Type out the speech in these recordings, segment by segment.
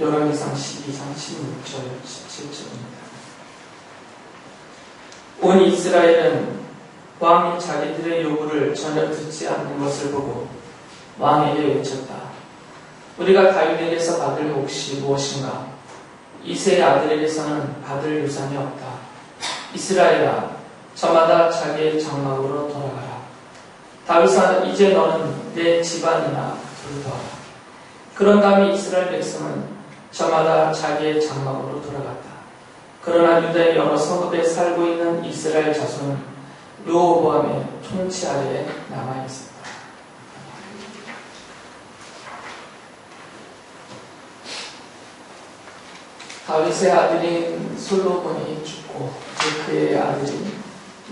열왕기상 12장 16절 17절입니다. 온 이스라엘은 왕이 자기들의 요구를 전혀 듣지 않는 것을 보고 왕에게 외쳤다. 우리가 다윗에게서 받을 몫이 무엇인가? 이새의 아들에게서는 받을 유산이 없다. 이스라엘아, 저마다 자기의 장막으로 돌아가라. 다윗아, 이제 너는 내 집안이나 돌보아라. 그런 다음에 이스라엘 백성은 저마다 자기의 장막으로 돌아갔다. 그러나 유다의 여러 성읍에 살고 있는 이스라엘 자손은 르호보암의 통치 아래에 남아있었다. 다윗의 아들인 솔로몬이 죽고 그의 아들인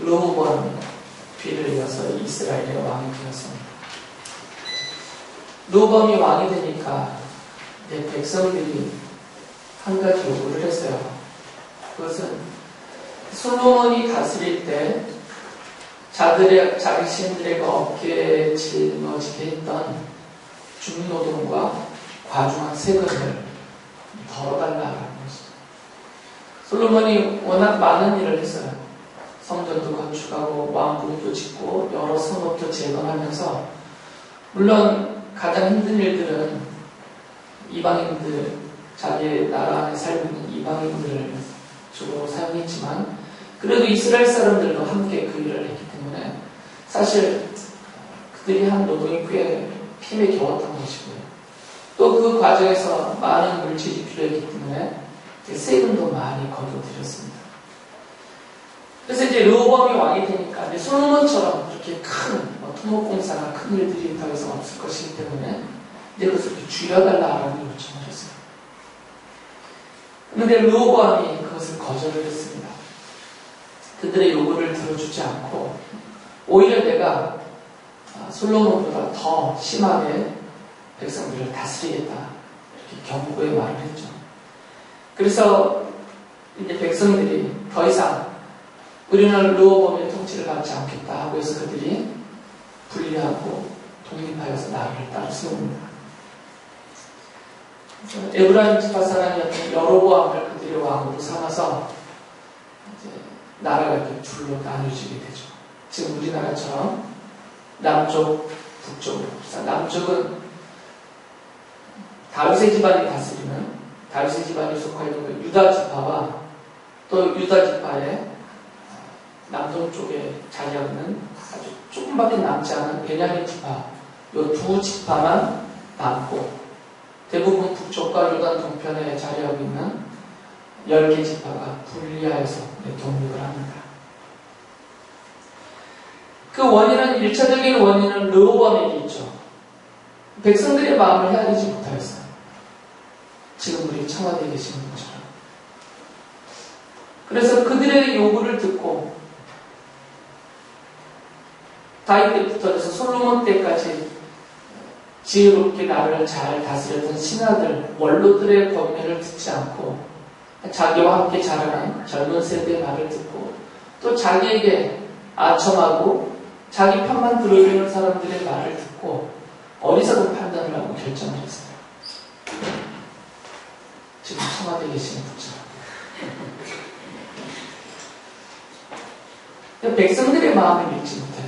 르호보암이 뒤를 이어서 이스라엘의 왕이 되었습니다. 르호보암이 왕이 되니까 백성들이 한 가지 요구를 했어요. 그것은 솔로몬이 다스릴 때 자신들의 어깨에 짊어지게 했던 중노동과 과중한 세금을 덜어달라는 것이죠. 솔로몬이 워낙 많은 일을 했어요. 성전도 건축하고 왕궁도 짓고 여러 성읍도 재건하면서, 물론 가장 힘든 일들은 이방인들, 자기 나라 안에 살고 있는 이방인들을 주로 사용했지만, 그래도 이스라엘 사람들도 함께 그 일을 했기 때문에 사실 그들이 한 노동이 꽤 힘에 겨웠던 것이고요. 또 그 과정에서 많은 물질이 필요했기 때문에 세금도 많이 거둬들였습니다. 그래서 이제 르호보암이 왕이 되니까 이제 솔로몬처럼 그렇게 큰 토목공사나 큰 일들이 더 이상 없을 것이기 때문에 이제 그것을 줄여달라는 요청을 했어요. 그런데 르호보암이 그것을 거절을 했습니다. 그들의 요구를 들어주지 않고 오히려 내가 솔로몬보다 더 심하게 백성들을 다스리겠다, 이렇게 경고의 말을 했죠. 그래서 이제 백성들이 더 이상 우리는 르호보암의 통치를 받지 않겠다 하고 해서 그들이 분리하고 독립하여서 나라를 따로 세웁니다. 에브라임 지파 사람이었던 여로보암을 그들의 왕으로 삼아서 이제 나라가 이렇게 둘로 나눠지게 되죠. 지금 우리나라처럼 남쪽, 북쪽으로. 남쪽은 다윗의 집안이 다스리는, 다윗의 집안이 속하 있는 유다 지파와 또 유다 지파의 남동쪽에 자리하고 있는 아주 조금밖에 남지 않은 베냐민 지파, 이 두 지파만 남고, 대부분 북쪽과 요단 동편에 자리하고 있는 10개 지파가 분리하여서 독립을 합니다. 그 원인은, 1차적인 원인은 르호보암에게 있죠. 백성들의 마음을 헤아리지 못하였어요. 지금 우리 청와대에 계시는 것처럼. 그래서 그들의 요구를 듣고 다윗 때부터 해서 솔로몬 때까지 지혜롭게 나라를 잘 다스렸던 신하들, 원로들의 권면을 듣지 않고 자기와 함께 자라난 젊은 세대의 말을 듣고 또 자기에게 아첨하고 자기 편만 들어주는 사람들의 말을 듣고 어리석은 판단을 하고 결정을 했어요. 지금 청와대에 계시는 분처럼. 백성들의 마음을 읽지 못하고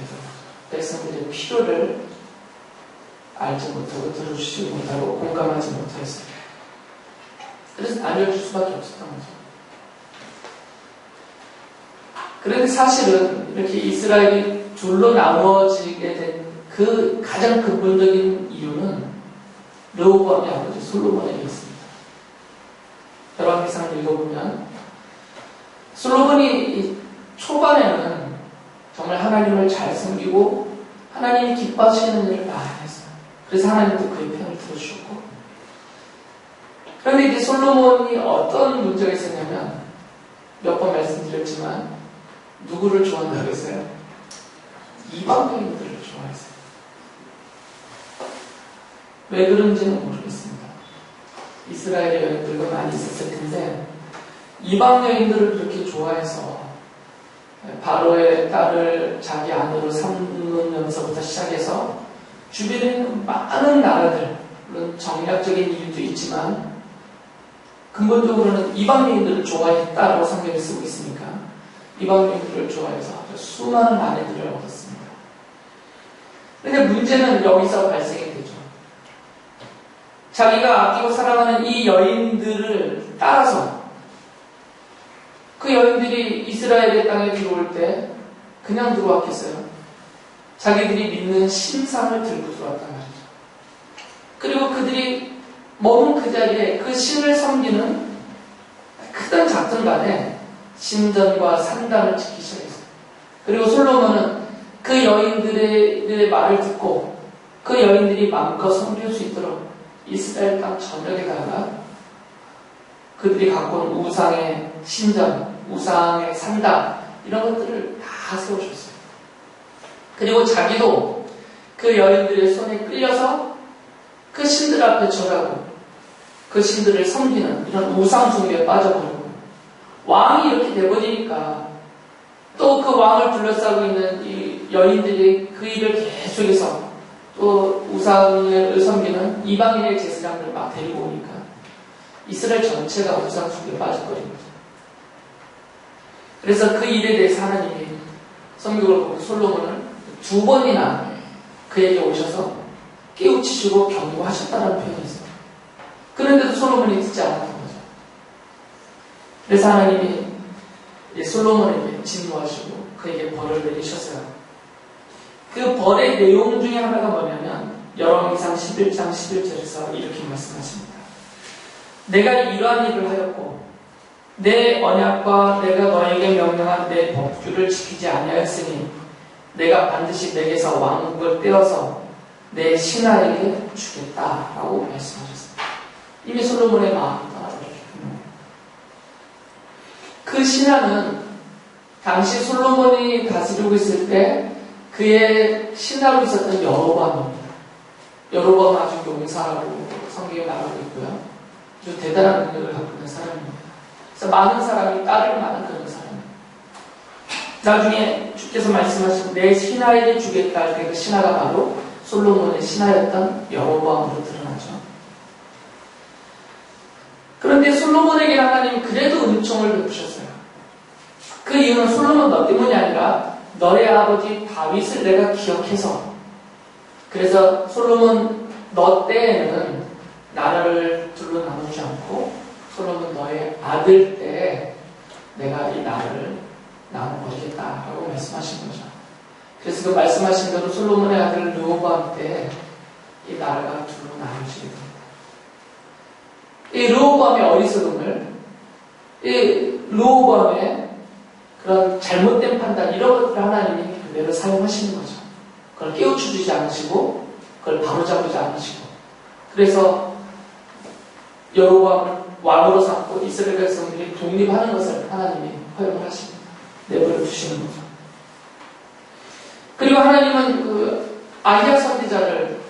백성들의 필요를 알지 못하고 들어주지 못하고 공감하지 못했어요. 그래서 알려줄 수밖에 없었던 거죠. 그런데 사실은 이렇게 이스라엘이 둘로 나눠지게 된 그 가장 근본적인 이유는 르호보암의 아버지 솔로몬에게 있습니다. 열왕기상을 읽어보면 솔로몬이 초반에는 정말 하나님을 잘 섬기고 하나님이 기뻐하시는 일을 많이 했어요. 그래서 하나님도 그의 편을 들어주셨고, 그런데 이제 솔로몬이 어떤 문제가 있었냐면, 몇 번 말씀드렸지만 누구를 좋아한다고 했어요? 이방인들을 좋아했어요. 왜 그런지는 모르겠습니다. 이스라엘 여인들도 많이 있었을 텐데 이방 여인들을 그렇게 좋아해서 바로의 딸을 자기 아내로 삼으면서부터 시작해서 주변에 있는 많은 나라들, 물론 정략적인 이유도 있지만 근본적으로는 이방인들을 좋아했다라고 성경에 쓰고 있으니까 이방인들을 좋아해서 수많은 아내들을 얻었습니다. 그런데 문제는 여기서 발생이 되죠. 자기가 아끼고 사랑하는 이 여인들을 따라서 그 여인들이 이스라엘의 땅에 들어올 때 그냥 들어왔겠어요? 자기들이 믿는 신상을 들고 들어왔단 말이죠. 그리고 그들이 머문 그 자리에 그 신을 섬기는 크든 작든 간에 신전과 산당을 지키기 시작했어요. 그리고 솔로몬은 그 여인들의 말을 듣고 그 여인들이 마음껏 섬길 수 있도록 이스라엘 땅 전역에다가 그들이 갖고 온 우상의 신전, 우상의 산당 이런 것들을 다 세워줬어요. 그리고 자기도 그 여인들의 손에 끌려서 그 신들 앞에 절하고 그 신들을 섬기는 이런 우상 숭배에 빠져버리고 왕이 이렇게 돼버리니까 또 그 왕을 둘러싸고 있는 이 여인들이 그 일을 계속해서 또 우상을 섬기는 이방인의 제사장들을 막 데리고 오니까 이스라엘 전체가 우상 숭배에 빠져버린 거죠. 그래서 그 일에 대해서 하나님이 성경을 보고 솔로몬을 2번이나 그에게 오셔서 깨우치시고 경고하셨다는 표현이 있어요. 그런데도 솔로몬이 듣지 않았던 거죠. 그래서 하나님이 솔로몬에게 진노하시고 그에게 벌을 내리셨어요. 그 벌의 내용 중에 하나가 뭐냐면 열왕기상 11장 11절에서 이렇게 말씀하십니다. 내가 이러한 일을 하였고 내 언약과 내가 너에게 명령한 내 법규를 지키지 아니하였으니 내가 반드시 내게서 왕국을 떼어서 내 신하에게 주겠다라고 말씀하셨습니다. 이미 솔로몬의 마음이 떠나버렸기 때문에 그 신하는 당시 솔로몬이 다스리고 있을 때 그의 신하로 있었던 여로보암입니다. 여로보암은 아주 용사라고 성경에 말하고 있고요. 아주 대단한 능력을 갖고 있는 사람입니다. 그래서 많은 사람이 따를 만한 그런 사람입니다. 나중에 주께서 말씀하신 내 신하에게 주겠다 할 때 그 신하가 바로 솔로몬의 신하였던 여로보암으로 드러나죠. 그런데 솔로몬에게 하나님은 그래도 은총을 베푸셨어요. 그 이유는 솔로몬 너 때문이 아니라 너의 아버지 다윗을 내가 기억해서 그래서 솔로몬 너 때에는 나라를 둘로 나누지 않고 솔로몬 너의 아들 때에 내가 이 나라를 나눠버리겠다라고 말씀하신 거죠. 그래서 그 말씀하신 대로 솔로몬의 아들 르호보암 때 이 나라가 둘로 나눠지게 됩니다. 이 르호보암의 어리석음을 이 르호보암의 그런 잘못된 판단 이런 것들을 하나님이 그대로 사용하시는 거죠. 그걸 깨우쳐주지 않으시고 그걸 바로잡지 않으시고 그래서 여로보암을 왕으로 삼고 이스라엘 백성들이 독립하는 것을 하나님이 허용을 하십니다. 내버려 두시는 거죠. 그리고 하나님은 그 아히야 선지자를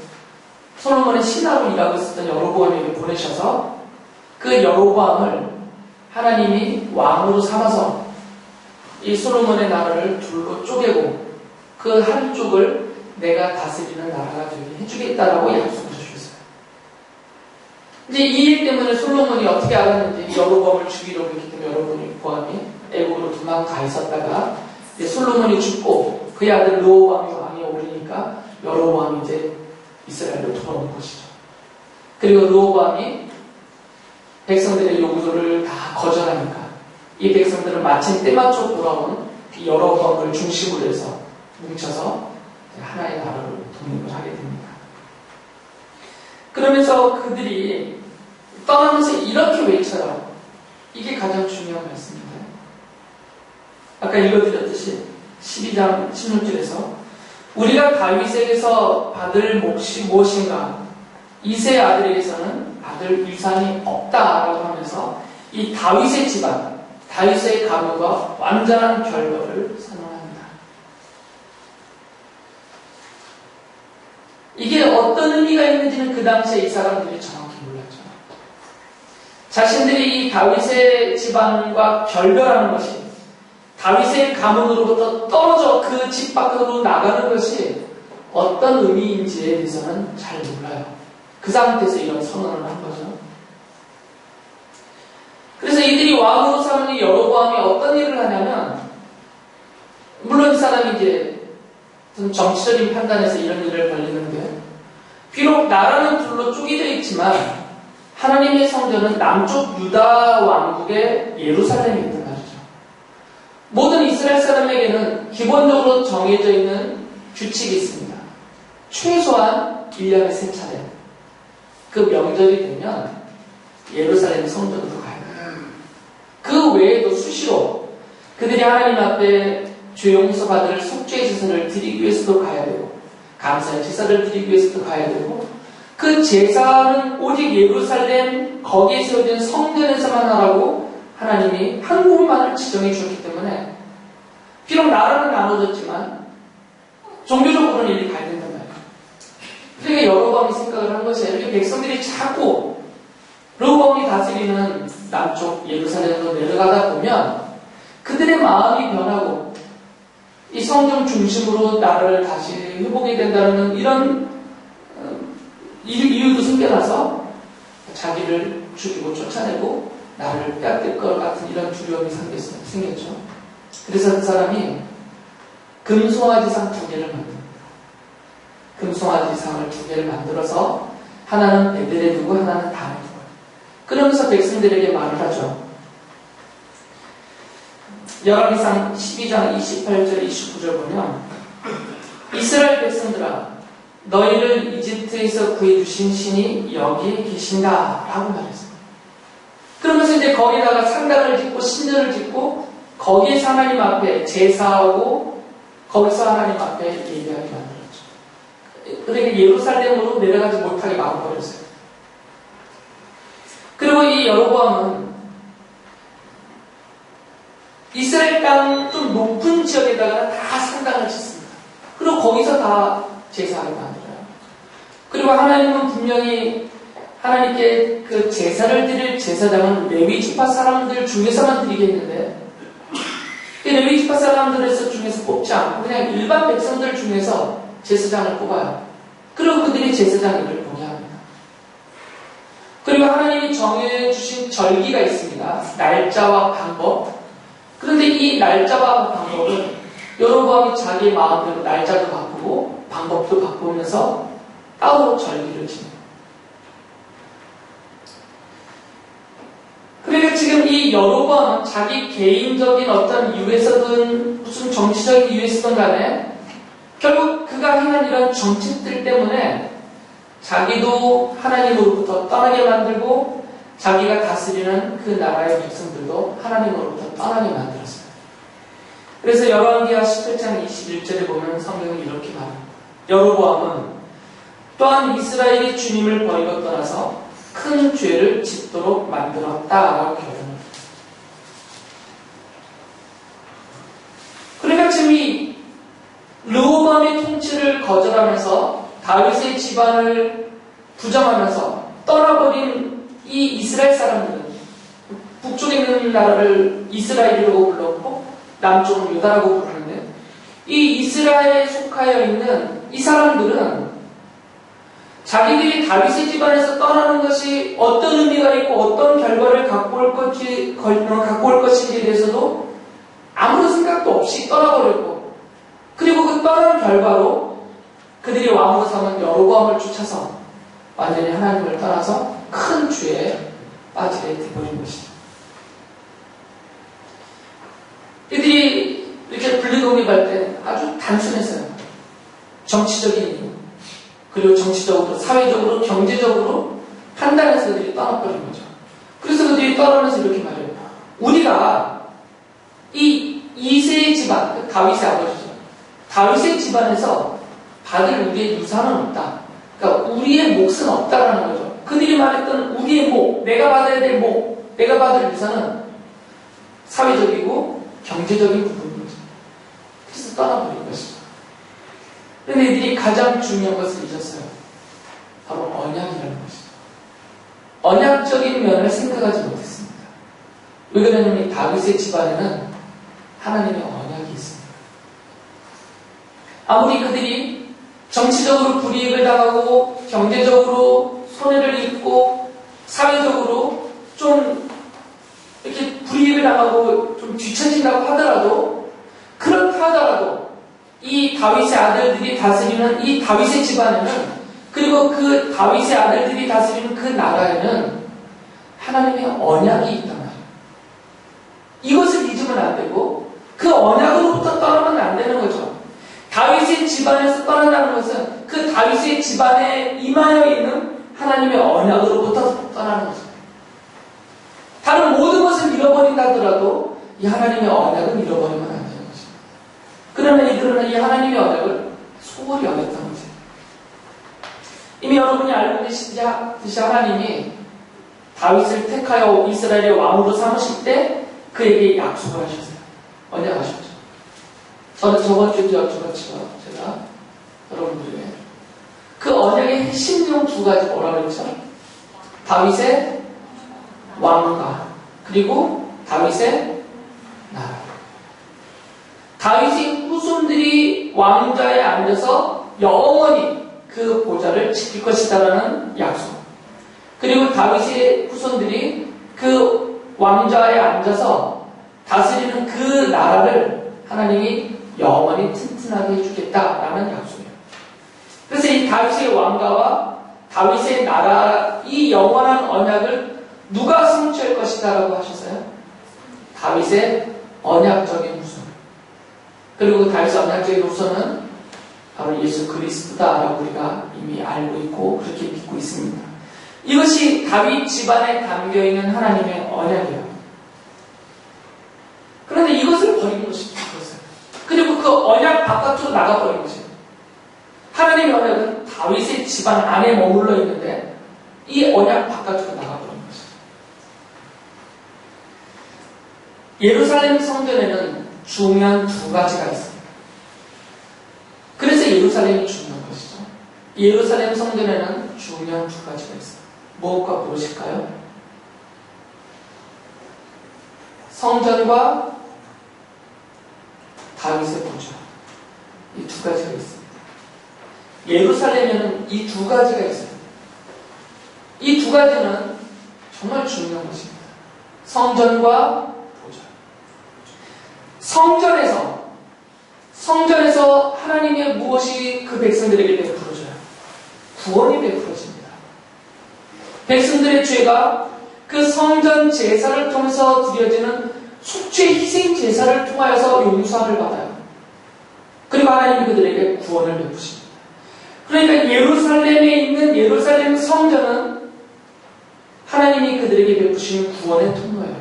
솔로몬의 신하로 일하고 있었던 여로보암에게 보내셔서 그 여로보암을 하나님이 왕으로 삼아서 이 솔로몬의 나라를 둘로 쪼개고 그 한쪽을 내가 다스리는 나라가 되게 해주겠다라고 약속을 주셨어요. 이제 이 일 때문에 솔로몬이 어떻게 알았는지 여로보암을 죽이려고 했기 때문에 여로보암이 애국으로 도망가 있었다가 이제 솔로몬이 죽고 그의 아들 르호보암이 왕에 오르니까 여로보암이 이제 이스라엘로 돌아온 것이죠. 그리고 르호보암이 백성들의 요구를 다 거절하니까 이 백성들은 마침 때맞춰 돌아온 이 여로보암을 중심으로 해서 뭉쳐서 하나의 나라로 독립을 하게 됩니다. 그러면서 그들이 떠나면서 이렇게 외쳐요. 이게 가장 중요한 말씀입니다. 아까 읽어드렸듯이 12장 16절에서 우리가 다윗에게서 받을 몫이 무엇인가? 이새의 아들에게서는 받을 유산이 없다라고 하면서 이 다윗의 집안, 다윗의 가문과 완전한 결별을 선언합니다. 이게 어떤 의미가 있는지는 그 당시에 이 사람들이 정확히 몰랐죠. 자신들이 이 다윗의 집안과 결별하는 것이 다윗의 가문으로부터 떨어져 그 집 밖으로 나가는 것이 어떤 의미인지에 대해서는 잘 몰라요. 그 상태에서 이런 선언을 한 거죠. 왕으로 삼은 이 여로보암이 어떤 일을 하냐면, 물론 이 사람이 이제 정치적인 판단에서 이런 일을 벌리는데, 비록 나라는 둘로 쪼개져 있지만 하나님의 성전은 남쪽 유다 왕국의 예루살렘에 있단 말이죠. 모든 이스라엘 사람에게는 기본적으로 정해져 있는 규칙이 있습니다. 최소한 1년에 3차례. 그 명절이 되면 예루살렘 성전으로 가야 돼요. 그 외에도 수시로 그들이 하나님 앞에 죄 용서 받을 속죄의 제사를 드리기 위해서도 가야 되고, 감사의 제사를 드리기 위해서도 가야 되고, 그 제사는 오직 예루살렘 거기에 세워진 성전에서만 하라고 하나님이 한 곳만을 지정해 주었기 때문에, 비록 나라는 나눠졌지만 종교적으로는 일이 가야 된단 말이에요. 그러니까 여로보암이 생각을 한 것이, 이렇게 백성들이 자꾸 르호보암이 다스리는 남쪽 예루살렘으로 내려가다 보면 그들의 마음이 변하고 이 성경 중심으로 나라를 다시 회복해야 된다는 이런 이유도 생겨나서 자기를 죽이고 쫓아내고 나를 빼앗길 것 같은 이런 두려움이 생겼죠. 그래서 그 사람이 금송아지상 2개를 만듭니다. 금송아지상을 2개를 만들어서 하나는 베델에 두고 하나는 단에 두고, 그러면서 백성들에게 말을 하죠. 열왕기상 12장 28절 29절 보면, 이스라엘 백성들아, 너희를 이집트에서 구해주신 신이 여기에 계신다 라고 말했어요. 그러면서 이제 거기다가 상당을 짓고 신전을 짓고 거기에서 하나님 앞에 제사하고 거기서 하나님 앞에 예배하게 만들었죠. 그러니까 예루살렘으로 내려가지 못하게 막아버렸어요. 그리고 이 여로보암은 이스라엘 땅 좀 높은 지역에다가 다 상당을 짓습니다. 그리고 거기서 다 제사하게 만들어요. 그리고 하나님은 분명히 하나님께 그 제사를 드릴 제사장은 레위지파 사람들 중에서만 드리겠는데, 레위지파 사람들에서 중에서 뽑지 않고 그냥 일반 백성들 중에서 제사장을 뽑아요. 그리고 그들이 제사장 일을 보게 합니다. 그리고 하나님이 정해주신 절기가 있습니다. 날짜와 방법. 그런데 이 날짜와 방법은 여로보암이 자기의 마음대로 날짜도 바꾸고 방법도 바꾸면서 따로 절기를 지내요. 그러니까 지금 이 여로보암은 자기 개인적인 어떤 이유에서든 무슨 정치적인 이유에서든 간에 결국 그가 행한 이런 정책들 때문에 자기도 하나님으로부터 떠나게 만들고 자기가 다스리는 그 나라의 백성들도 하나님으로부터 떠나게 만들었어요. 그래서 열왕기하 18장 21절에 보면 성경은 이렇게 말합니다. 여로보암은 또한 이스라엘이 주님을 버리고 떠나서 큰 죄를 짓도록 만들었다라고 결론합니다. 그러니까 지금 이 르호보암의 통치를 거절하면서 다윗의 집안을 부정하면서 떠나버린 이 이스라엘 사람들은, 북쪽에 있는 나라를 이스라엘이라고 불렀고 남쪽은 유다라고 부르는데, 이 이스라엘에 속하여 있는 이 사람들은 자기들이 다윗의 집안에서 떠나는 것이 어떤 의미가 있고 어떤 결과를 갖고 올 것인지에 대해서도 아무런 생각도 없이 떠나버렸고, 그리고 그 떠나는 결과로 그들이 왕으로 삼은 여로보암을 쫓아서 완전히 하나님을 떠나서 큰 죄에 빠지게 되어버린 것이죠. 이들이 이렇게 분리독립할 때 아주 단순했어요. 정치적인 이유, 그리고 정치적으로, 사회적으로, 경제적으로 판단해서 그들이 떠나버린 거죠. 그래서 그들이 떠나면서 이렇게 말해요. 우리가 이 이새의 집안, 다윗의 아버지죠. 다윗의 집안에서 받을 우리의 유산은 없다. 그러니까 우리의 몫은 없다라는 거죠. 그들이 말했던 우리의 목, 내가 받아야 될 목, 내가 받을 유산은 사회적이고 경제적인 부분이죠. 그래서 떠나버린 것이죠. 그런데 이들이 가장 중요한 것을 잊었어요. 바로 언약이라는 것이죠. 언약적인 면을 생각하지 못했습니다. 왜 그러냐면 다윗의 집안에는 하나님의 언약이 있습니다. 아무리 그들이 정치적으로 불이익을 당하고 경제적으로 손해를 입고 사회적으로 좀 이렇게 잊혀진다고 하더라도, 그렇다 하더라도 이 다윗의 아들들이 다스리는 이 다윗의 집안에는, 그리고 그 다윗의 아들들이 다스리는 그 나라에는 하나님의 언약이 있단 말이에요. 이것을 잊으면 안 되고 그 언약으로부터 떠나면 안 되는 거죠. 다윗의 집안에서 떠난다는 것은 그 다윗의 집안에 임하여 있는 하나님의 언약으로부터 떠나는 거죠. 다른 모든 것을 잃어버린다 하더라도 이 하나님의 언약은 잃어버리면 안 되는 거죠. 그러나 이들은 이 하나님의 언약을 소홀히 여겼던 거죠. 이미 여러분이 알고 계시듯이 하나님이 다윗을 택하여 이스라엘의 왕으로 삼으실 때 그에게 약속을 하셨어요. 언약하셨죠. 저는 저번 주에 여쭤봤지만 제가 여러분들에게 그 언약의 핵심용 두 가지 뭐라고 그랬죠? 다윗의 왕가 그리고 다윗의 나라. 다윗의 후손들이 왕좌에 앉아서 영원히 그 보좌를 지킬 것이다라는 약속. 그리고 다윗의 후손들이 그 왕좌에 앉아서 다스리는 그 나라를 하나님이 영원히 튼튼하게 해주겠다라는 약속이에요. 그래서 이 다윗의 왕가와 다윗의 나라, 이 영원한 언약을 누가 성취할 것이다라고 하셨어요? 다윗의 언약적인 후손. 그리고 다윗의 언약적인 후손은 바로 예수 그리스도다라고 우리가 이미 알고 있고 그렇게 믿고 있습니다. 이것이 다윗 집안에 담겨있는 하나님의 언약이에요. 그런데 이것을 버린 것이 그것을. 그리고 그 언약 바깥으로 나가버린 것이에요. 하나님의 언약은 다윗의 집안 안에 머물러 있는데 이 언약 바깥으로 나가버린 것이에요. 예루살렘 성전에는 중요한 두 가지가 있습니다. 그래서 예루살렘이 중요한 것이죠. 예루살렘 성전에는 중요한 두 가지가 있어요. 무엇과 무엇일까요? 성전과 다윗의 보좌. 이 두 가지가 있습니다. 예루살렘에는 이 두 가지가 있어요. 이 두 가지는 정말 중요한 것입니다. 성전과 보좌. 성전에서 하나님의 무엇이 그 백성들에게 베풀어져요? 구원이 베풀어집니다. 백성들의 죄가 그 성전 제사를 통해서 드려지는 속죄 희생 제사를 통하여서 용서를 받아요. 그리고 하나님이 그들에게 구원을 베푸십니다. 그러니까 예루살렘에 있는 예루살렘 성전은 하나님이 그들에게 베푸시는 구원의 통로예요.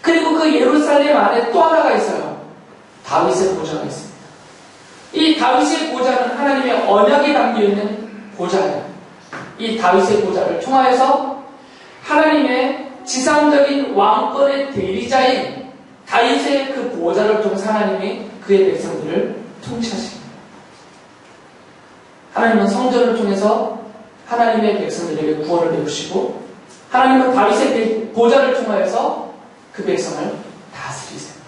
그리고 그 예루살렘 안에 또 하나가 있어요. 다윗의 보좌가 있습니다. 이 다윗의 보좌는 하나님의 언약이 담겨있는 보좌예요. 이 다윗의 보좌를 통하여서 하나님의 지상적인 왕권의 대리자인 다윗의 그 보좌를 통해서 하나님이 그의 백성들을 통치하십니다. 하나님은 성전을 통해서 하나님의 백성들에게 구원을 베푸시고 하나님은 다윗의 보좌를 통하여서 그 백성을 다스리세요.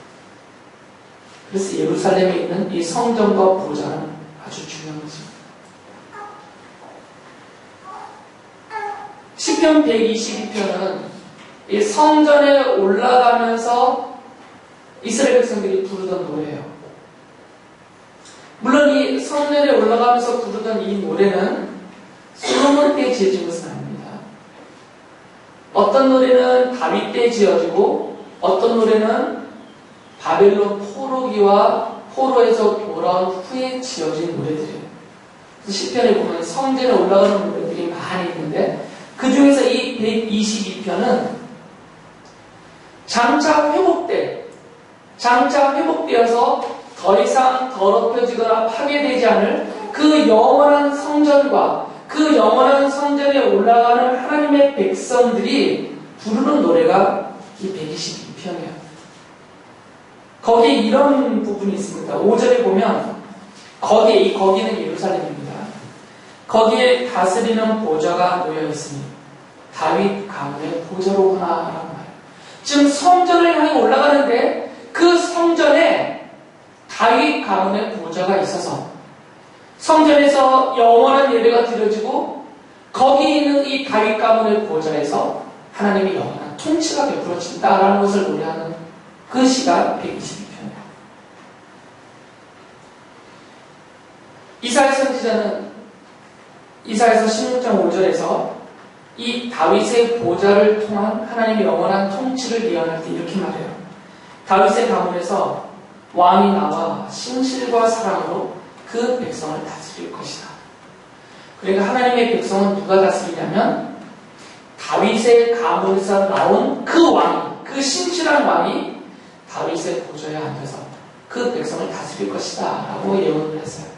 그래서 예루살렘에 있는 이 성전과 보좌는 아주 중요한 것입니다. 시편 122편은 이 성전에 올라가면서 이스라엘 백성들이 부르던 노래예요. 물론 이 성전에 올라가면서 부르던 이 노래는 솔로몬 때 지어진 것은 아닙니다. 어떤 노래는 다윗 때 지어지고 어떤 노래는 바벨론 포로에서 돌아온 후에 지어진 노래들이에요. 시편에 보면 성전에 올라가는 노래들이 많이 있는데 그 중에서 이 122편은 장차 회복되어서 더 이상 더럽혀지거나 파괴되지 않을 그 영원한 성전과 그 영원한 성전에 올라가는 하나님의 백성들이 부르는 노래가 이 122편이에요. 거기에 이런 부분이 있습니다. 5절에 보면 거기는 예루살렘입니다. 거기에 다스리는 보좌가 놓여 있으니 다윗 가문의 보좌로구나 라고 말해요. 지금 성전을 향해 올라가는데 그 성전에 다윗 가문의 보좌가 있어서 성전에서 영원한 예배가 드려지고 거기 있는 이 다윗 가문의 보좌에서 하나님이 영원한 통치가 베풀어진다라는 것을 노래하는 그 시가 122편이에요. 이사야 선지자는 이사야서 16장 5절에서 이 다윗의 보좌를 통한 하나님의 영원한 통치를 예언할 때 이렇게 말해요. 다윗의 가문에서 왕이 나와 신실과 사랑으로 그 백성을 다스릴 것이다. 그러니까 하나님의 백성은 누가 다스리냐면 다윗의 가문에서 나온 그 왕이, 그 신실한 왕이 다윗의 보좌에 앉아서 그 백성을 다스릴 것이다 라고 예언을 했어요.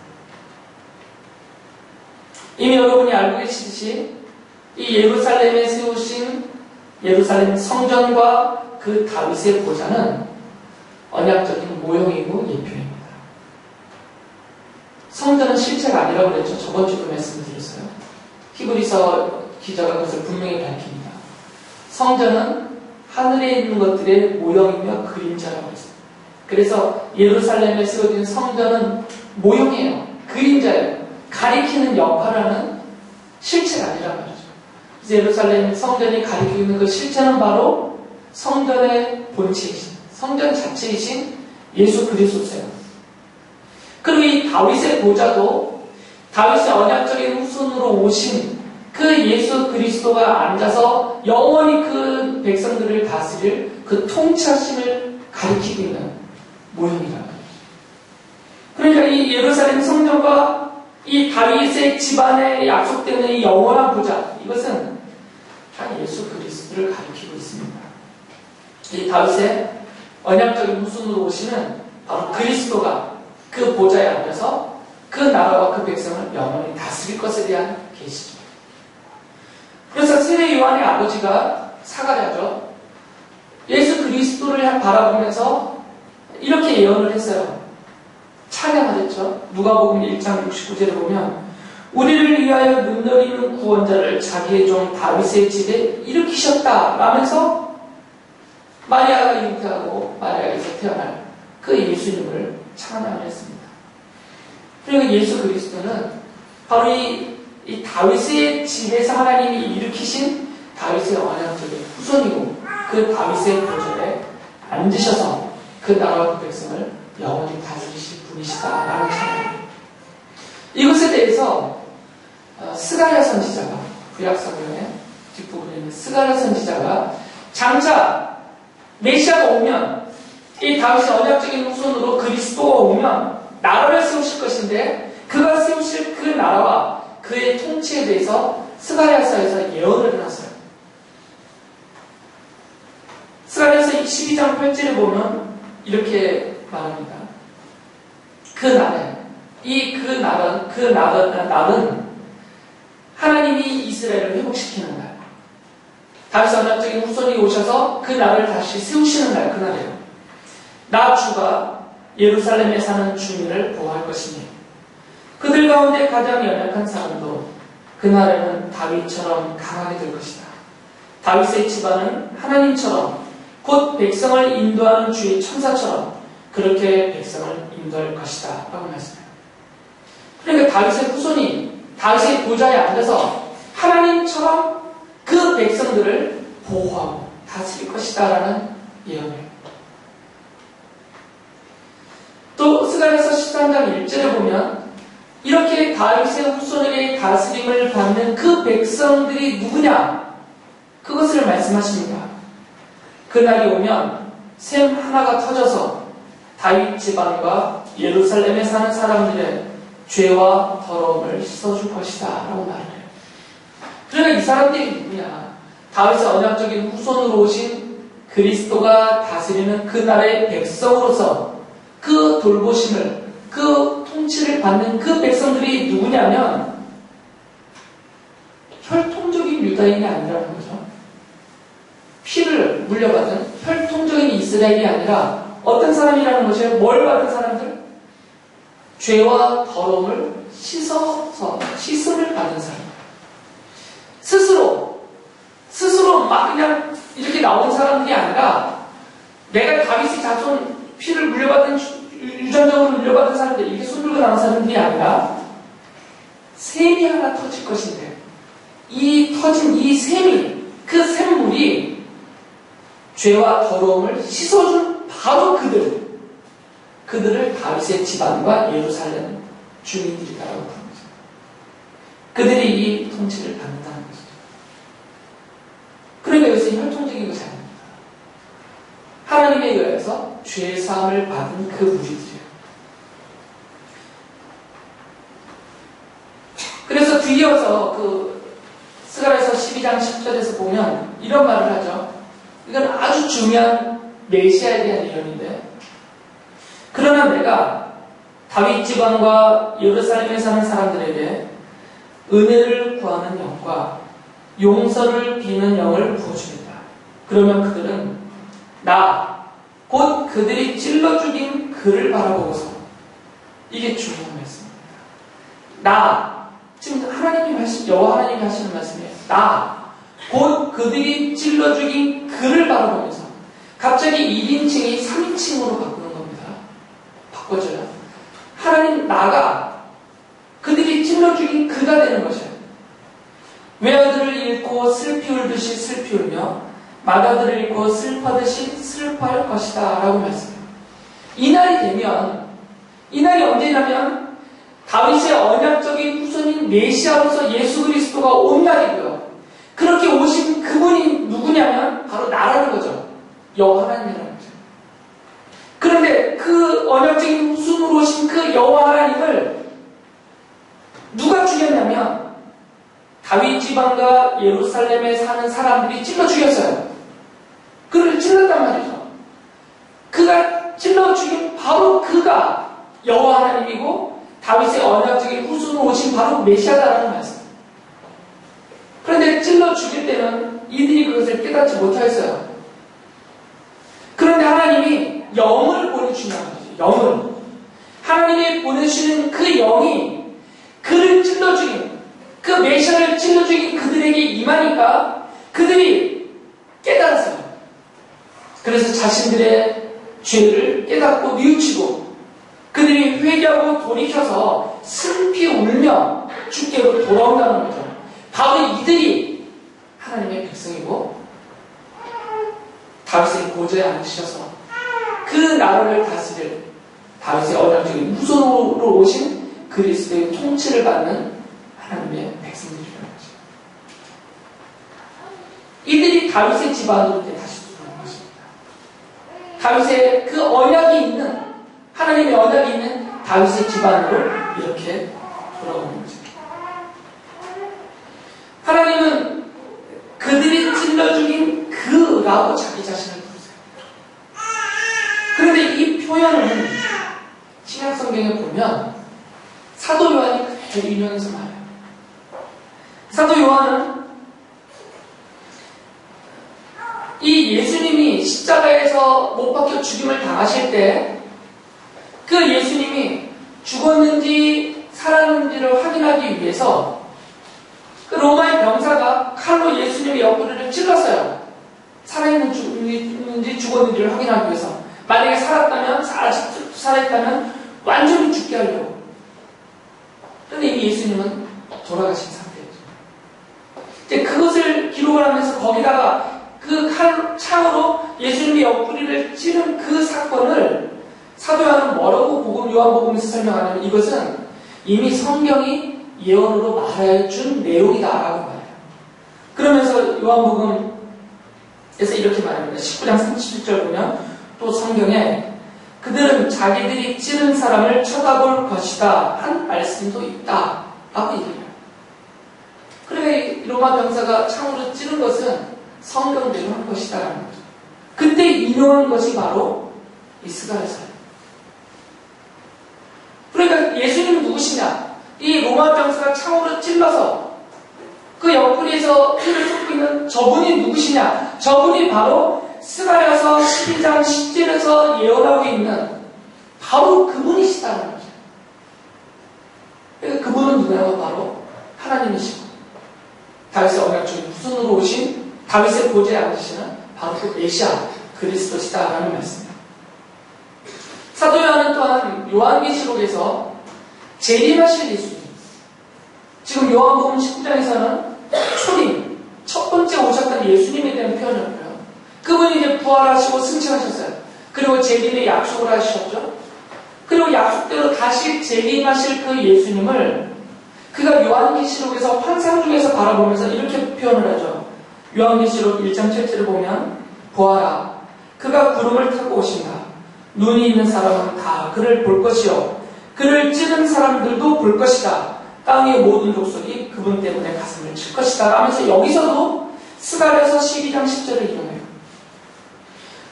이미 여러분이 알고 계시듯이 이 예루살렘에 세우신 예루살렘 성전과 그 다윗의 보좌는 언약적인 모형이고 예표입니다. 성전은 실체가 아니라고 그랬죠. 저번 주도 말씀드렸어요. 히브리서 기자가 그것을 분명히 밝힙니다. 성전은 하늘에 있는 것들의 모형이며 그림자라고 했어요. 그래서 예루살렘에 세워진 성전은 모형이에요. 그림자예요. 가리키는 역할을 하는 실체가 아니란 말이죠. 그래서 예루살렘 성전이 가리키고 있는 그 실체는 바로 성전의 본체이신, 성전 자체이신 예수 그리스도세요. 그리고 이 다윗의 보좌도 다윗의 언약적인 후손으로 오신 그 예수 그리스도가 앉아서 영원히 그 백성들을 다스릴 그 통치하심을 가리키고 있는 모형이라는 거죠. 그러니까 이 예루살렘 성전과 이 다윗의 집안에 약속되는 이 영원한 보좌, 이것은 다 예수 그리스도를 가리키고 있습니다. 이 다윗의 언약적인 후손으로 오시는 바로 그리스도가 그 보좌에 앉아서 그 나라와 그 백성을 영원히 다스릴 것에 대한 계시죠. 그래서 세례 요한의 아버지가 사가랴죠. 예수 그리스도를 바라보면서 이렇게 예언을 했어요. 찬양을 했죠. 누가복음 1장 69절에 보면 우리를 위하여 눈너리는 구원자를 자기의 종 다윗의 집에 일으키셨다 라면서 마리아가 잉태하고 마리아에서 태어날 그 예수님을 찬양을 했습니다. 그리고 예수 그리스도는 바로 이 다윗의 집에서 하나님이 일으키신 다윗의 언약적인 후손이고 그 다윗의 보좌에 앉으셔서 그 나라와 그 백성을 영원히 다스리실 분이시다라는 찬양입니다. 이것에 대해서 스가랴 선지자가 구약성경의 뒷부분에 있는 스가랴 선지자가 장차 메시아가 오면 이 다윗의 언약적인 후손으로 그리스도가 오면 나라를 세우실 것인데 그가 세우실 그 나라와 그의 통치에 대해서 스가랴서에서 예언을 해놨어요. 스가랴서 12장 8절에 보면 이렇게 말합니다. 그 날에 그 날은 하나님이 이스라엘을 회복시키는 날, 다윗의 언약적인 후손이 오셔서 그 날을 다시 세우시는 날, 그날이에요. 나 주가 예루살렘에 사는 주민을 보호할 것이니 그들 가운데 가장 연약한 사람도 그날에는 다윗처럼 강하게 될 것이다. 다윗의 집안은 하나님처럼 곧 백성을 인도하는 주의 천사처럼 그렇게 백성을 인도할 것이다 라고 말씀해요. 그러니까 다윗의 후손이 다윗의 보좌에 앉아서 하나님처럼 그 백성들을 보호하고 다스릴 것이다 라는 예언이에요. 또 스가랴서 13장 1절에 보면 이렇게 다윗의 후손에게 다스림을 받는 그 백성들이 누구냐? 그것을 말씀하십니다. 그날이 오면 샘 하나가 터져서 다윗 집안과 예루살렘에 사는 사람들의 죄와 더러움을 씻어줄 것이다 라고 말을 해요. 그러니까 이 사람들이 누구냐? 다윗의 언약적인 후손으로 오신 그리스도가 다스리는 그날의 백성으로서 그 돌보심을, 그 통치를 받는 그 백성들이 누구냐면 혈통적인 유다인이 아니라는 거죠. 피를 물려받은 혈통적인 이스라엘이 아니라 어떤 사람이라는 것이에요? 뭘 받은 사람들? 죄와 더러움을 씻음을 받은 사람. 스스로 막 그냥 이렇게 나온 사람들이 아니라 내가 다윗의 자손 피를 물려받은 유전적으로 물려받은 사람들, 이렇게 손들고 나온 사람들이 아니라 샘이 하나 터질 것인데 이 터진 이 샘이, 그 샘물이 죄와 더러움을 씻어준 바로 그들을 다윗의 집안과 예루살렘 주민들이라고 부릅니다. 그들이 이 통치를 받는다는 것이죠. 그러니까 이것은 혈통적인 것이 아닙니다. 하나님에 의해서 죄 사함을 받은 그 무리들이에요. 그래서 뒤이어서 스가랴서 12장 10절에서 보면 이런 말을 하죠. 이건 아주 중요한 메시아에 대한 예언인데, 그러나 내가 다윗 지방과 예루살렘에 사는 사람들에게 은혜를 구하는 영과 용서를 비는 영을 부어주겠다. 그러면 그들은 나, 곧 그들이 찔러 죽인 그를 바라보고서, 이게 중요한 말씀입니다. 나, 지금 여호와 하나님이 하시는 말씀이에요. 나, 곧 그들이 찔러 죽인 그를 바라보면서, 갑자기 1인칭이 3인칭으로 바꾸는 겁니다. 바꿔줘요. 하나님 나가 그들이 찔러 죽인 그가 되는 것이에요. 외아들을 잃고 슬피 울듯이 슬피 울며 맏아들을 잃고 슬퍼듯이 슬퍼할 것이다 라고 말씀해요. 이 날이 언제냐면 다윗의 언약적인 후손인 메시아로서 예수 그리스도가 온 날이고요. 그렇게 오신 그분이 누구냐면 바로 나라는 거죠. 여호와 하나님이라는 거죠. 그런데 그 언약적인 후손으로 오신 그 여호와 하나님을 누가 죽였냐면 다윗 지방과 예루살렘에 사는 사람들이 찔러 죽였어요. 그를 찔렀단 말이죠. 그가 찔러 죽인 바로 그가 여호와 하나님이고 다윗의 언약적인 후손으로 오신 바로 메시아다라는 말씀. 그런데 찔러 죽일 때는 이들이 그것을 깨닫지 못하였어요. 그런데 하나님이 영을 보내주는 거죠. 영을. 하나님이 보내주시는 그 영이 그를 찔러 죽인, 그 메시아를 찔러 죽인 그들에게 임하니까 그들이 깨달았어요. 그래서 자신들의 죄를 깨닫고 뉘우치고 그들이 회개하고 돌이켜서 슬피 울며 주께로 돌아온다는 거죠. 바로 이들이 하나님의 백성이고 다윗의 보좌에 앉으셔서 그 나라를 다스릴 다윗의 언약적인 후손으로 오신 그리스도의 통치를 받는 하나님의 백성들이라는 거죠. 이들이 다윗의 집안으로 다시 돌아온 것입니다. 다윗의 그 언약이 있는, 하나님의 언약이 있는 다윗의 집안으로 이렇게 돌아오는 거죠. 하나님은 그들이 찔러 죽인 그라고 자기 자신을 부르세요. 그런데 이 표현은 신약 성경에 보면 사도 요한이 그대로 인용해서 말해요. 사도 요한은 이 예수님이 십자가에서 못 박혀 죽임을 당하실 때 그 예수님이 죽었는지 살았는지를 확인하기 위해서 그 로마의 병사가 칼로 예수님의 옆구리를 찔렀어요. 살아있는지 죽었는지를 확인하기 위해서. 만약에 살아있다면 완전히 죽게 하려고. 그런데 이미 예수님은 돌아가신 상태였죠. 이제 그것을 기록을 하면서 거기다가 그 창으로 예수님의 옆구리를 찌른 그 사건을 사도 요한은 뭐라고 요한복음에서 설명하냐면 이것은 이미 성경이 예언으로 말해준 내용이다라고 말해요. 그러면서 요한복음에서 이렇게 말합니다. 19장 37절 보면 또 성경에 그들은 자기들이 찌른 사람을 쳐다볼 것이다 한 말씀도 있다 라고 얘기해요. 그러니까 로마 병사가 창으로 찌른 것은 성경대로 한 것이다 라는 거죠. 그때 인용한 것이 바로 이 스가랴서예요. 그러니까 예수님은 누구시냐? 이 로마 병사가 창으로 찔러서 그 옆구리에서 피를 쏟고 있는 저분이 누구시냐? 저분이 바로 스가랴서 12장 10절에서 예언하고 있는 바로 그분이시다는 거죠. 그러니까 그분은 누구냐면 바로 하나님이시고 다윗의 언약적인 후손으로 오신 다윗의 보좌에 앉으시는 바로 그 메시아 그리스도시다라는 말씀입니다. 사도 요한은 또한 요한계시록에서 재림하실 예수님, 지금 요한복음 19장에서는 초림, 첫 번째 오셨던 예수님에 대한 표현을 해요. 그분이 이제 부활하시고 승천하셨어요. 그리고 재림의 약속을 하셨죠. 그리고 약속대로 다시 재림하실 그 예수님을 그가 요한계시록에서 환상 중에서 바라보면서 이렇게 표현을 하죠. 요한계시록 1장 7절을 보면 보아라 그가 구름을 타고 오신다. 눈이 있는 사람은 다 그를 볼 것이요 그를 찌른 사람들도 볼 것이다. 땅의 모든 족속이 그분 때문에 가슴을 칠 것이다 하면서 여기서도 스가랴서 12장 10절을 인용해요.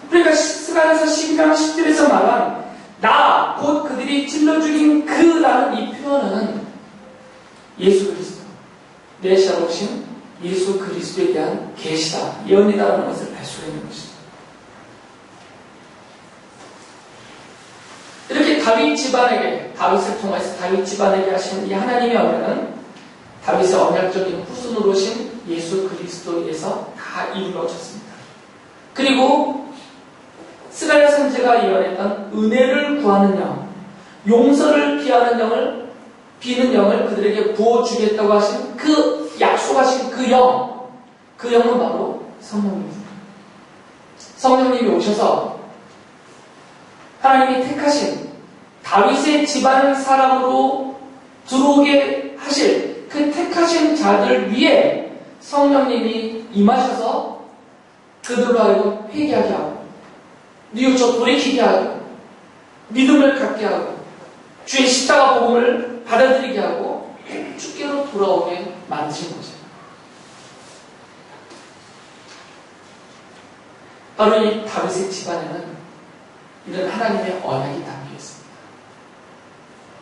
그러니까 스가랴서 12장 10절에서 말한 나, 곧 그들이 찔러 죽인 그라는 이 표현은 예수 그리스도, 메시아로 오신 예수 그리스도에 대한 계시다, 예언이다라는 것을 알 수가 있는 것이죠. 이렇게 다윗 집안에게, 다윗을 통해서 다윗 집안에게 하신 이 하나님의 언약은 다윗의 언약적인 후손으로 오신 예수 그리스도에서 다 이루어졌습니다. 그리고 스가랴 선지자가 예언했던 은혜를 구하는 영, 용서를 비는 영을 그들에게 부어주겠다고 하신 그 약속하신 그 영은 바로 성령입니다. 성령님이 오셔서 하나님이 택하신 다윗의 집안 사람으로 들어오게 하실 그 택하신 자들 위에 성령님이 임하셔서 그들로 하여금 회개하게 하고 뉘우쳐 돌이키게 하고 믿음을 갖게 하고 주의 십자가 복음을 받아들이게 하고 주께로 돌아오게 만드신 거죠. 바로 이 다윗의 집안에는 이런 하나님의 언약이 담겨 있습니다.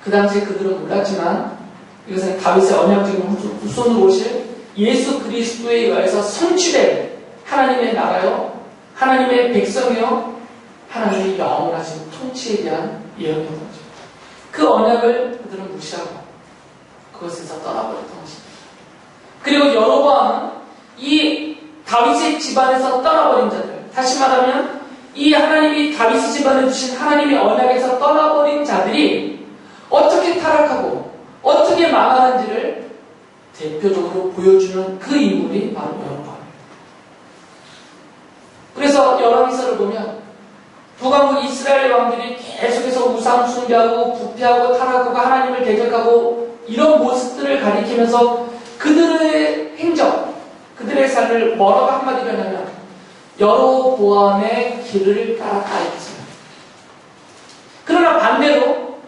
그 당시에 그들은 몰랐지만 이것은 다윗의 언약적인 후손으로 오실 예수 그리스도에 의해서 성취된 하나님의 나라요, 하나님의 백성이요, 하나님의 영원하신 통치에 대한 예언이었던 거죠. 그 언약을 그들은 무시하고 그것에서 떠나버렸던 것입니다. 그리고 여로보암은 이 다윗의 집안에서 떠나버린 자들, 다시 말하면 이 하나님이 다윗의 집안에 두신 하나님의 언약에서 떠나버린 자들이 어떻게 타락하고 어떻게 망하는지를 대표적으로 보여주는 그 인물이 바로 여로보암입니다. 그래서 열왕기서를 보면 북왕국 이스라엘 왕들이 계속해서 우상 숭배하고 부패하고 타락하고 하나님을 대적하고 이런 모습들을 가리키면서 그들의 행적, 그들의 삶을 뭐라고 한마디로 하냐면 여로보암의 길을 따라가야겠습니다. 그러나 반대로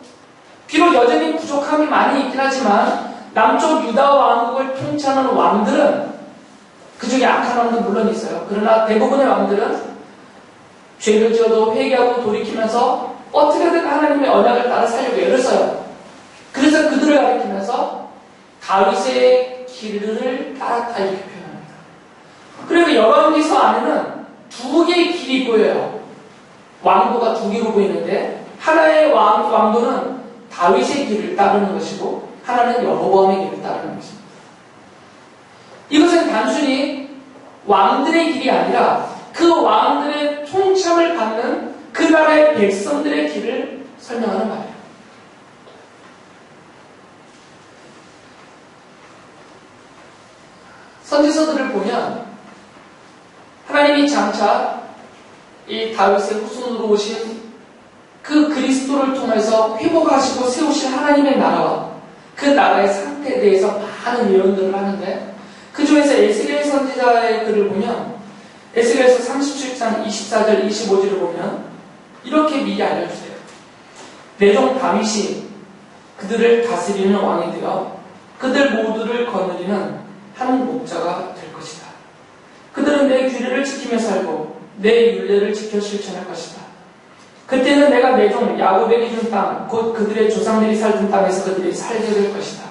비록 여전히 부족함이 많이 있긴 하지만 남쪽 유다 왕국을 통치하는 왕들은 그 중에 악한 왕도 물론 있어요. 그러나 대부분의 왕들은 죄를 지어도 회개하고 돌이키면서 어떻게든 하나님의 언약을 따라 살려고 애를 써요. 그래서 그들을 가리키면서 다윗의 길을 따랐다 이렇게 표현합니다. 그리고 열왕기서 안에는 두 개의 길이 보여요. 왕도가 두 개로 보이는데 하나의 왕도는 다윗의 길을 따르는 것이고 하나는 여로보암의 길을 따르는 것입니다. 이것은 단순히 왕들의 길이 아니라 그 왕들의 통참을 받는 그 나라의 백성들의 길을 설명하는 말이에요. 선지서들을 보면 하나님이 장차 이 다윗의 후손으로 오신 그 그리스도를 통해서 회복하시고 세우신 하나님의 나라와 그 나라의 상태에 대해서 많은 예언들을 하는데 그 중에서 에스겔 선지자의 글을 보면 에스겔서 37장 24절 25절을 보면 이렇게 미리 알려주세요. 내 종 다윗이 그들을 다스리는 왕이 되어 그들 모두를 거느리는 한 목자가 될 것이다. 그들은 내 규례를 지키며 살고 내 율례를 지켜 실천할 것이다. 그때는 내가 내 종 야곱에게 준 땅, 곧 그들의 조상들이 살던 땅에서 그들이 살게 될 것이다.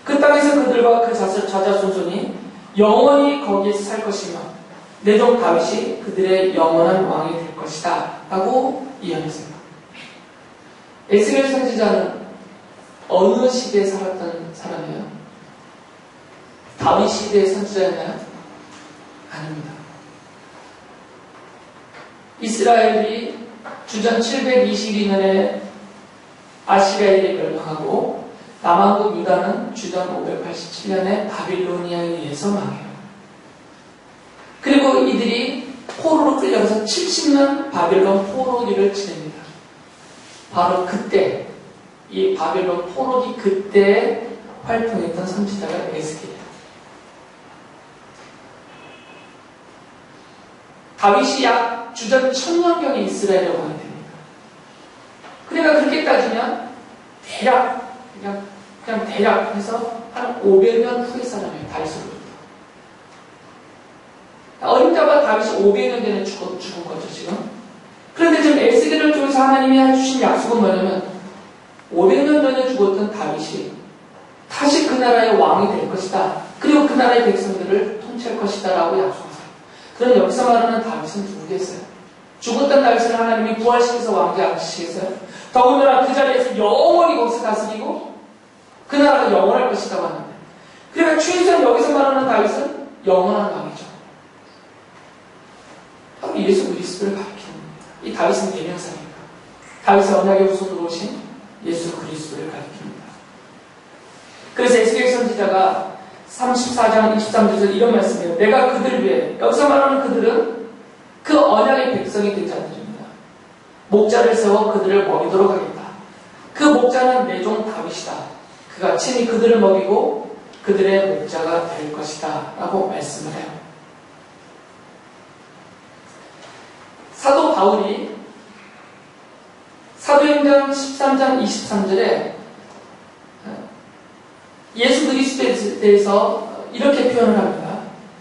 그 땅에서 그들과 그 자자손손이 영원히 거기에서 살 것이며 내 종 다윗이 그들의 영원한 왕이 될 것이다 라고 이야기했습니다. 에스겔 선지자는 어느 시대에 살았던 사람이에요? 다윗 시대의 선지자였나요? 아닙니다. 이스라엘이 주전 722년에 아시리아에게 멸망하고 남왕국 유다는 주전 587년에 바빌로니아에 의해서 망해요. 그리고 이들이 포로로 끌려가서 70년 바벨론 포로기를 지냅니다. 바로 그때 이 바벨론 포로기 그때 활동했던 선지자가 에스겔이에요. 다윗이 약 주전 1000년경에 이스라엘에 왕이 됩니다. 그러니까 그렇게 따지면 대략 그냥 대략 해서 한 500년 후의 사람이에요. 다윗으로부터. 어림잡아 다윗이 500년 전에 죽은 거죠, 지금. 그런데 지금 에스겔을 통해서 하나님이 해주신 약속은 뭐냐면 500년 전에 죽었던 다윗이 다시 그 나라의 왕이 될 것이다. 그리고 그 나라의 백성들을 통치할 것이다 라고 약속하세요. 그럼 여기서 말하는 다윗은 누구겠어요? 죽었던 다윗을 하나님이 부활시켜서 왕좌에 앉히시겠어요? 더군다나 그 자리에서 영원히 거기서 다스리고 그 나라가 영원할 것이라고 하는데, 그러니까 최소한 여기서 말하는 다윗은 영원한 왕이죠. 바로 예수 그리스도를 가리키는 겁니다. 이 다윗은 대명사입니다. 다윗의 언약의 후손으로 오신 예수 그리스도를 가리킵니다. 그래서 에스겔 선지자가 34장 23절에서 이런 말씀이에요. 내가 그들 위해, 여기서 말하는 그들은 그 언약의 백성이 된 자들입니다. 목자를 세워 그들을 먹이도록 하겠다. 그 목자는 내 종 다윗이다. 그가 친히 그들을 먹이고 그들의 목자가 될 것이다 라고 말씀을 해요. 사도 바울이 사도행전 13장 23절에 예수 그리스도에 대해서 이렇게 표현을 합니다.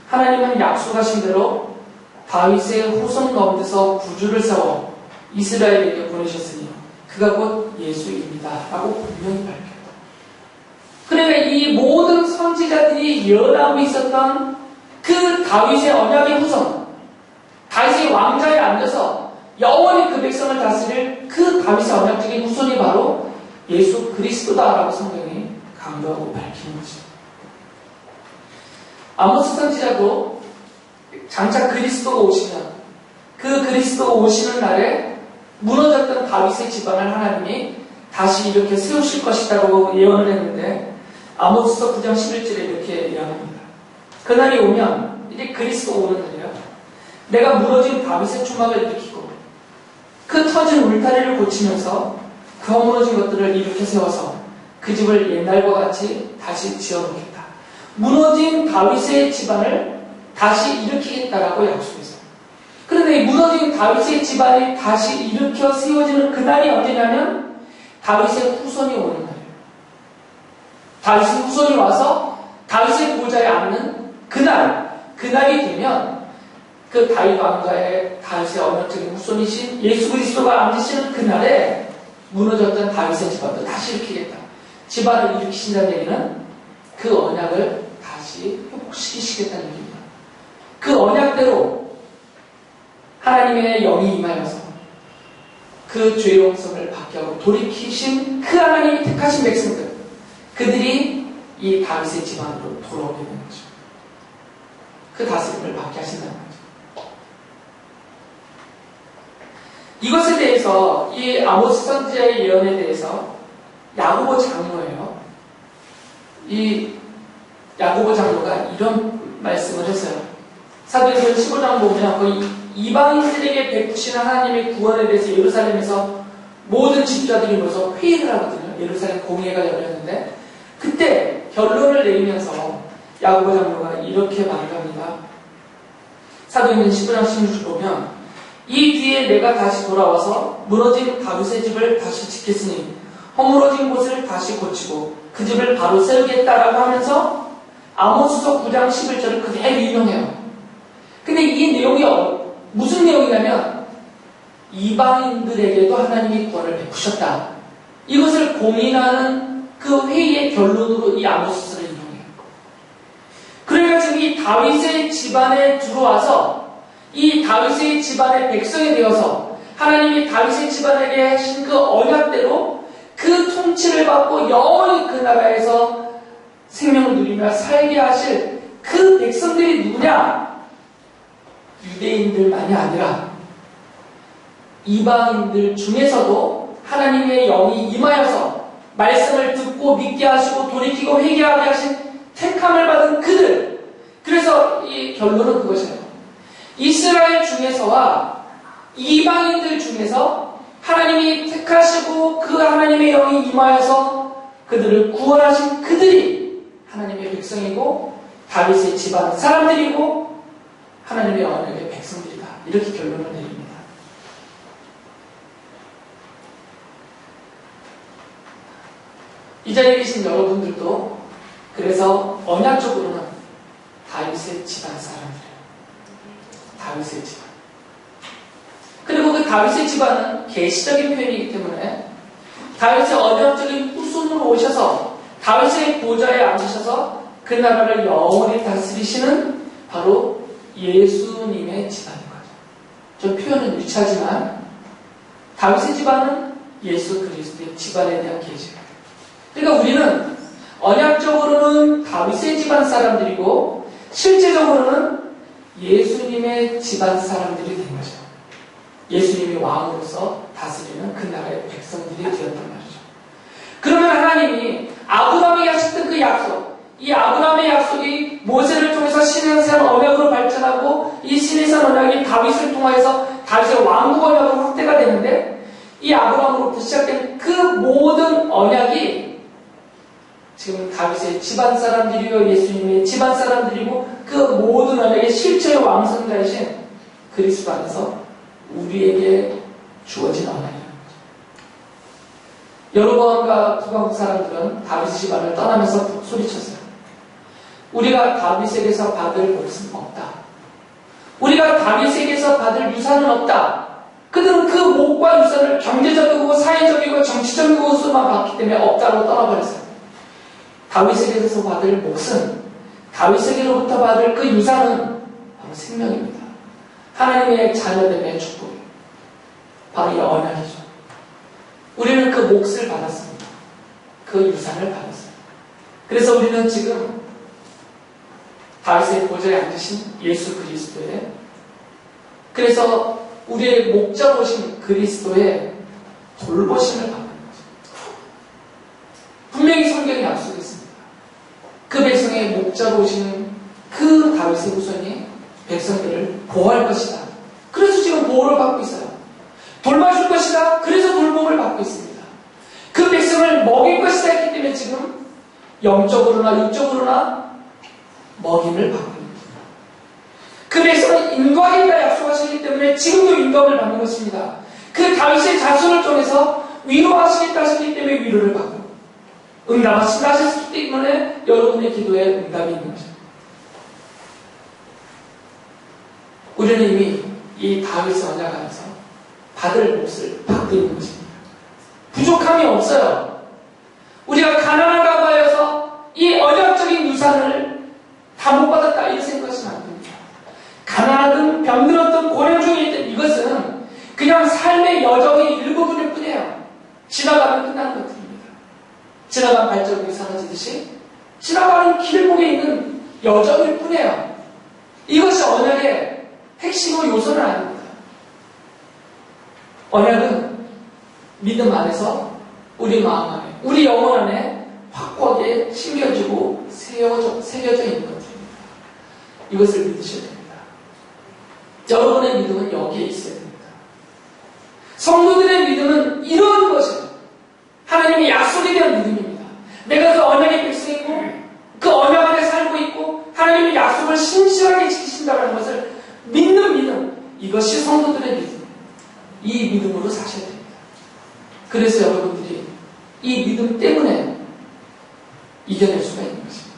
하나님은 약속하신 대로 다윗의 후손 가운데서 구주를 세워 이스라엘에게 보내셨으니 그가 곧 예수입니다 라고 분명히 밝혀요. 그러니까 이 모든 선지자들이 예언하고 있었던 그 다윗의 언약의 후손, 다윗의 왕좌에 앉아서 영원히 그 백성을 다스릴 그 다윗의 언약적인 후손이 바로 예수 그리스도다라고 성경이 강조하고 밝히는 거죠. 아모스 선지자도 장차 그리스도가 오시면 그 그리스도가 오시는 날에 무너졌던 다윗의 집안을 하나님이 다시 이렇게 세우실 것이라고 예언을 했는데, 아모스서 9장 11절에 이렇게 예언합니다. 그날이 오면, 이제 그리스도 오는 날이에요. 내가 무너진 다윗의 초막을 일으키고 그 터진 울타리를 고치면서 그 허물어진 것들을 일으켜 세워서 그 집을 옛날과 같이 다시 지어놓겠다. 무너진 다윗의 집안을 다시 일으키겠다라고 약속했어요. 그런데 이 무너진 다윗의 집안이 다시 일으켜 세워지는 그날이 언제냐면 다윗의 후손이 오는 날이에요. 다윗의 후손이 와서 다윗의 보좌에 앉는 그날이 되면 그 다윗 왕좌의 다윗의 언약적인 후손이신 예수 그리스도가 앉으시는 그날에 무너졌던 다윗의 집안도 다시 일으키겠다. 집안을 일으키신다는 얘기는 그 언약을 다시 회복시키시겠다는 얘기입니다. 그 언약대로 하나님의 영이 임하여서 그 죄의 영성을 받게 하고 돌이키신 그 하나님이 택하신 백성들, 그들이 이 다윗의 집안으로 돌아오게 되는 거죠. 그 다스림을 받게 하신다는 거죠. 이것에 대해서 이 아모스 선지자의 예언에 대해서 야고보 장로예요. 이 야고보 장로가 이런 말씀을 했어요. 사도행전 15장 보면 거의 이방인들에게 베푸시는 하나님의 구원에 대해서 예루살렘에서 모든 집자들이 모여서 회의를 하거든요. 예루살렘 공회가 열렸는데 그때 결론을 내리면서 야고보 장로가 이렇게 말을 합니다. 사도행전 15장 16절 보면 이 뒤에 내가 다시 돌아와서 무너진 다윗의 집을 다시 짓겠으니 허물어진 곳을 다시 고치고 그 집을 바로 세우겠다라고 하면서 아모스서 9장 11절을 그대로 인용해요. 근데 이 내용이 무슨 내용이냐면 이방인들에게도 하나님이 구원을 베푸셨다. 이것을 공인하는 그 회의의 결론으로 이 아모스서를 인용해요. 그러니까 지금 이 다윗의 집안에 들어와서 이 다윗의 집안의 백성이 되어서 하나님이 다윗의 집안에게 하신 그 언약대로 그 통치를 받고 영원히 그 나라에서 생명을 누리며 살게 하실 그 백성들이 누구냐? 유대인들만이 아니라 이방인들 중에서도 하나님의 영이 임하여서 말씀을 듣고 믿게 하시고 돌이키고 회개하게 하신 택함을 받은 그들. 그래서 이 결론은 그것이에요. 이스라엘 중에서와 이방인들 중에서 하나님이 택하시고 그 하나님의 영이 임하여서 그들을 구원하신 그들이 하나님의 백성이고 다윗의 집안 사람들이고 하나님의 언약의 백성들이다. 이렇게 결론을 내립니다. 이 자리에 계신 여러분들도 그래서 언약적으로는 다윗의 집안 사람들이에요. 다윗의 집안. 그리고 그 다윗의 집안은 계시적인 표현이기 때문에 다윗의 언약적인 후손으로 오셔서 다윗의 보좌에 앉으셔서 그 나라를 영원히 다스리시는 바로 예수님의 집안인 거죠. 좀 표현은 유치하지만 다윗의 집안은 예수 그리스도의 집안에 대한 계시입니다. 그러니까 우리는 언약적으로는 다윗의 집안 사람들이고 실제적으로는 예수님의 집안 사람들이 된 거죠. 예수님이 왕으로서 다스리는 그 나라의 백성들이 되었단 말이죠. 그러면 하나님이 아브라함에게 하셨던 그 약속, 이 아브라함의 약속이 모세를 통해서 신해산 언약으로 발전하고 이 신해산 언약이 다윗을 통하여서 다윗의 왕국 언약으로 확대가 되는데 이 아브라함으로부터 시작된 그 모든 언약이 지금 다윗의 집안 사람들이요 예수님의 집안 사람들이고 그 모든 언약의 실체의 왕성자이신 그리스도 안에서 우리에게 주어진 언약입니다. 여로보암과 북왕국 사람들은 다윗 집안을 떠나면서 소리쳤어요. 우리가 다윗에게서 받을 몫은 없다. 우리가 다윗에게서 받을 유산은 없다. 그들은 그 몫과 유산을 경제적이고 사회적이고 정치적인 것으로만 봤기 때문에 없다고 떠나버렸어요. 다윗에게서 받을 몫은 다윗에게로부터 받을 그 유산은 바로 생명입니다. 하나님의 자녀됨의 축복이에요. 바로 이 언약이죠. 우리는 그 몫을 받았습니다. 그 유산을 받았어요. 그래서 우리는 지금 다윗의 보좌에 앉으신 예수 그리스도의 그래서 우리의 목자로신 그리스도의 돌보심을 받는 거죠. 분명히 성경이 약속했습니다. 그 백성의 목자로 오시는 그 다윗의 후손이 백성들을 보호할 것이다. 그래서 지금 보호를 받고 있어요. 돌봐줄 것이다. 그래서 돌봄을 받고 있습니다. 그 백성을 먹일 것이다 했기 때문에 지금 영적으로나 육적으로나 먹임을 받고 있습니다. 그 백성은 인과이다 약속하시기 때문에 지금도 인과를 받는 것입니다. 그 다윗의 자손을 통해서 위로하시겠다 하시기 때문에 위로를 받고 응답하신다 하셨기 때문에 여러분의 기도에 응답이 있는 것입니다. 우리는 이미 이 다윗의 언약 안에서 받을 몫을 받고 있는 것입니다. 부족함이 없어요. 우리가 가난한가 봐여서 이 언약적인 유산을 다 못 받았다 이렇게 생각하시면 안 됩니다. 가난하든 병들었든 고령 중에 있든 이것은 그냥 삶의 여정의 일부분일 뿐이에요. 지나가면 끝나는 것들입니다. 지나간 발자국이 사라지듯이 지나가는 길목에 있는 여정일 뿐이에요. 이것이 언약의 핵심의 요소는 아닙니다. 언약은 믿음 안에서 우리 마음 안에, 우리 영혼 안에 확고하게 심겨지고 새겨져 있는 것들입니다. 이것을 믿으셔야 됩니다. 여러분의 믿음은 여기에 있어야 됩니다. 성도들의 믿음은 이런 것이에요. 하나님의 약속에 대한 믿음입니다. 내가 그 언약의 백성이고 그 언약 안에 살고 있고 하나님의 약속을 신실하게 지키신다는 것을 믿는 믿음, 이것이 성도들의 믿음. 이 믿음으로 사셔야 됩니다. 그래서 여러분들이 이 믿음 때문에 이겨낼 수가 있는 것입니다.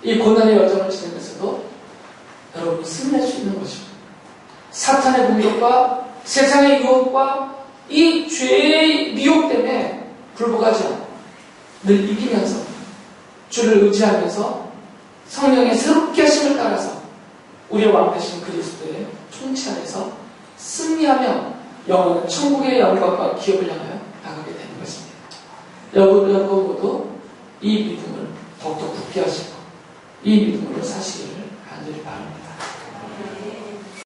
이 고난의 여정을 지내면서도 여러분이 승리할 수 있는 것입니다. 사탄의 공격과 세상의 유혹과 이 죄의 미혹 때문에 불복하지 않고 늘 이기면서 주를 의지하면서 성령의 새롭게 하심을 따라서 우리의 왕 되신 그리스도의 통치 안에서 승리하며 영원한 천국의 영광과 기업을 향하여 나가게 되는 것입니다. 여러분 모두 이 믿음을 더욱더 굳게 하시고 이 믿음으로 사시기를